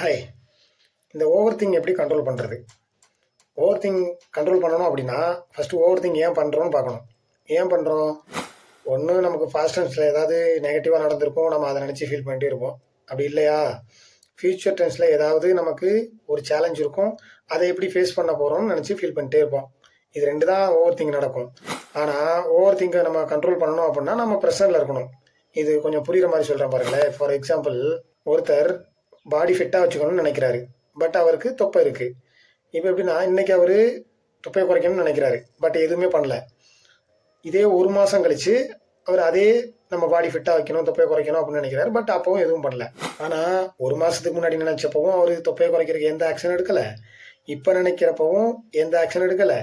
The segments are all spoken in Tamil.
ஹாய். இந்த ஓவர் திங் எப்படி கண்ட்ரோல் பண்ணுறது? ஓவர் திங் கண்ட்ரோல் பண்ணணும் அப்படின்னா ஃபஸ்ட்டு ஓவர் திங் ஏன் பண்ணுறோன்னு பார்க்கணும். ஏன் பண்ணுறோம்? ஒன்று நமக்கு பாஸ்ட் டென்ஸில் ஏதாவது நெகட்டிவாக நடந்திருக்கும், நம்ம அதை நினச்சி ஃபீல் பண்ணிட்டே இருப்போம். அப்படி இல்லையா, ஃப்யூச்சர் டென்ஸில் ஏதாவது நமக்கு ஒரு சேலஞ்ச் இருக்கும், அதை எப்படி ஃபேஸ் பண்ண போகிறோம்னு நினச்சி ஃபீல் பண்ணிட்டே இருப்போம். இது ரெண்டு தான் ஓவர் திங் நடக்கும். ஆனால் ஓவர் திங்கை நம்ம கண்ட்ரோல் பண்ணணும் அப்படின்னா நம்ம ப்ரெஷரில் இருக்கணும். இது கொஞ்சம் புரிகிற மாதிரி சொல்கிறேன் பாருங்களேன். ஃபார் எக்ஸாம்பிள், ஒருத்தர் பாடி ஃபிட்டாக வச்சுக்கணும்னு நினைக்கிறாரு, பட் அவருக்கு தொப்பை இருக்குது. இப்போ எப்படின்னா, இன்றைக்கி அவர் தொப்பையை குறைக்கணும்னு நினைக்கிறாரு, பட் எதுவுமே பண்ணல. இதே ஒரு மாதம் கழித்து அவர் அதே நம்ம பாடி ஃபிட்டாக வைக்கணும், தொப்பையை குறைக்கணும் அப்படின்னு நினைக்கிறாரு, பட் அப்போவும் எதுவும் பண்ணல. ஆனால் ஒரு மாதத்துக்கு முன்னாடி நினச்சப்பவும் அவர் தொப்பையை குறைக்கிறதுக்கு எந்த ஆக்ஷன் எடுக்கலை, இப்போ நினைக்கிறப்பவும் எந்த ஆக்ஷன் எடுக்கலை.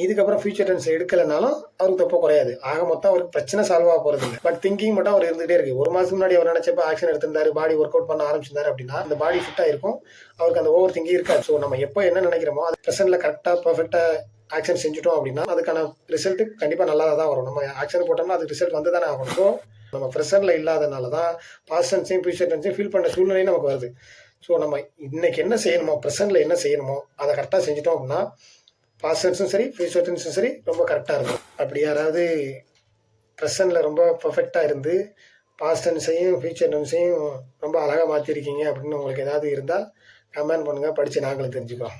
இதுக்கப்புறம் ஃபியூச்சர் டென்ஸ் எடுக்கலைனாலும் அவருக்கு தொப்பை குறையாது. ஆக மொத்தம் அவருக்கு பிரச்சனை சால்வ் ஆக போகிறது இல்லை, பட் திங்கிங் மட்டும் அவர் இருந்துகிட்டே இருக்குது. ஒரு மாதத்துக்கு முன்னாடி அவர் நினச்சப்ப ஆக்ஷன் எடுத்திருந்தாரு, பாடி ஒர்க் அவுட் பண்ண ஆரம்பிச்சிருந்தாரு அப்படின்னா அந்த பாடி ஃபிட்டாக இருக்கும், அவருக்கு அந்த ஓவர் திங்கிங் இருக்காது. ஸோ நம்ம எப்போ என்ன நினைக்கிறோமோ அது ப்ரெசென்ட்டில் கரெக்டாக பர்ஃபெக்டாக ஆக்ஷன் செஞ்சுட்டோம் அப்படின்னா அதுக்கான ரிசல்ட்டு கண்டிப்பாக நல்லா தான் வரும். நம்ம ஆக்ஷன் போட்டோம்னா அதுக்கு ரிசல்ட் வந்து தானே ஆகணும். ஸோ நம்ம ப்ரெசென்ட்டில் இல்லாதனால தான் பாஸ்ட் டென்ஸையும் ஃபியூச்சர் டென்ஸையும் ஃபீல் பண்ண சூழ்நிலையும் நமக்கு வருது. ஸோ நம்ம இன்னைக்கு என்ன செய்யணுமோ, ப்ரெசென்ட்டில் என்ன செய்யணுமோ அதை கரெக்டாக செஞ்சுட்டோம் அப்படின்னா பாஸ்ட் டென்ஸும் சரி ஃபியூச்சர் டென்ஸும் சரி ரொம்ப கரெக்டாக இருக்கும். அப்படி யாராவது ப்ரெசென்ட்டில் ரொம்ப பர்ஃபெக்டாக இருந்து பாஸ்ட் டென்ஸையும் ஃபியூச்சர் டென்ஸையும் ரொம்ப அழகாக மாற்றிருக்கீங்க அப்படின்னு உங்களுக்கு ஏதாவது இருந்தால் கமெண்ட் பண்ணுங்கள், படித்து நாங்களும் தெரிஞ்சுக்கிறோம்.